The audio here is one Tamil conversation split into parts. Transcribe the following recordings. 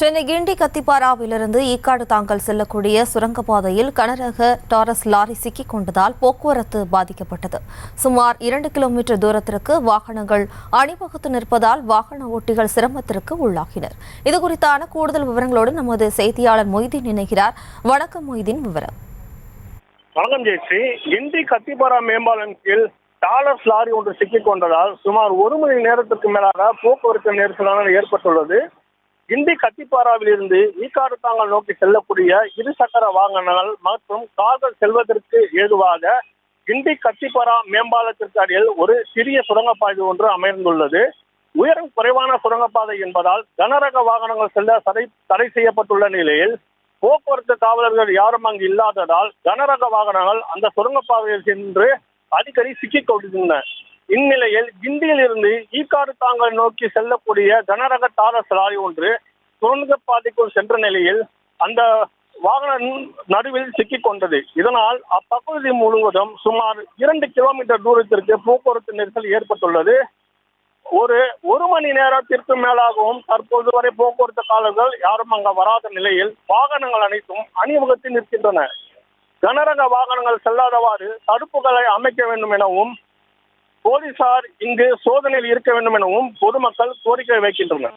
சென்னை கிண்டி கத்திப்பாராவிலிருந்து ஈக்காடு தாங்கல் செல்லக்கூடிய சுரங்கப்பாதையில் கனரக டாரஸ் லாரி சிக்கிக் கொண்டதால் போக்குவரத்து பாதிக்கப்பட்டது. சுமார் 2 கிலோமீட்டர் தூரத்திற்கு வாகனங்கள் அணிவகுத்து நிற்பதால் வாகன ஓட்டிகள் சிரமத்திற்கு உள்ளாகினர். இதுகுறித்தான கூடுதல் விவரங்களோடு நமது செய்தியாளர் மொய்தீன் இணைகிறார். வணக்கம் மொய்தீன், விவரம். வணக்கம் ஜெயஸ்ரீ. கிண்டி கத்திப்பாரா மேம்பாலம் கீழ் டாலர்ஸ் லாரி ஒன்று சிக்கிக் கொண்டதால் சுமார் 1 மணி நேரத்திற்கு மேலாக போக்குவரத்து நெரிசலானது ஏற்பட்டுள்ளது. கிண்டி கத்திப்பாராவில் இருந்து ஈக்காடு தாங்கல் நோக்கி செல்லக்கூடிய இருசக்கர வாகனங்கள் மற்றும் கார்கள் செல்வதற்கு ஏதுவாக கிண்டி கத்திப்பாரா மேம்பாலத்திற்கு அடியில் ஒரு சிறிய சுரங்கப்பாதை ஒன்று அமைந்துள்ளது. உயரம் குறைவான சுரங்கப்பாதை என்பதால் கனரக வாகனங்கள் செல்ல தடை செய்யப்பட்டுள்ள நிலையில் போக்குவரத்து காவலர்கள் யாரும் அங்கு இல்லாததால் கனரக வாகனங்கள் அந்த சுரங்கப்பாதையில் சென்று அடிக்கடி சிக்கிக் கொண்டிருந்தன. இந்நிலையில் கிண்டியில் இருந்து ஈக்காடு தாங்கல் நோக்கி செல்லக்கூடிய கனரக டாரஸ் லாரி ஒன்று சுரங்கப்பாதைக்குள் சென்ற நிலையில் அந்த வாகன நடுவில் சிக்கிக் கொண்டது. இதனால் அப்பகுதி முழுவதும் சுமார் 2 கிலோமீட்டர் தூரத்திற்கு போக்குவரத்து நெரிசல் ஏற்பட்டுள்ளது. ஒரு மணி நேரத்திற்கு மேலாகவும் தற்போது வரை போக்குவரத்து காவலர்கள் யாரும் அங்க வராத நிலையில் வாகனங்கள் அனைத்தும் அணிவகுத்து நிற்கின்றன. கனரக வாகனங்கள் செல்லாதவாறு தடுப்புகளை அமைக்க வேண்டும் எனவும் போலீசார் இங்கு சோதனையில் இருக்க வேண்டும் எனவும் பொதுமக்கள் கோரிக்கை வைக்கின்றனர்.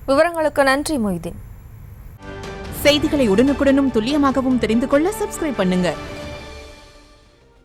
விவரங்களுக்கு நன்றி மொய்தீன். செய்திகளை உடனுக்குடனும் துல்லியமாகவும் தெரிந்து கொள்ள சப்ஸ்கிரைப் பண்ணுங்க.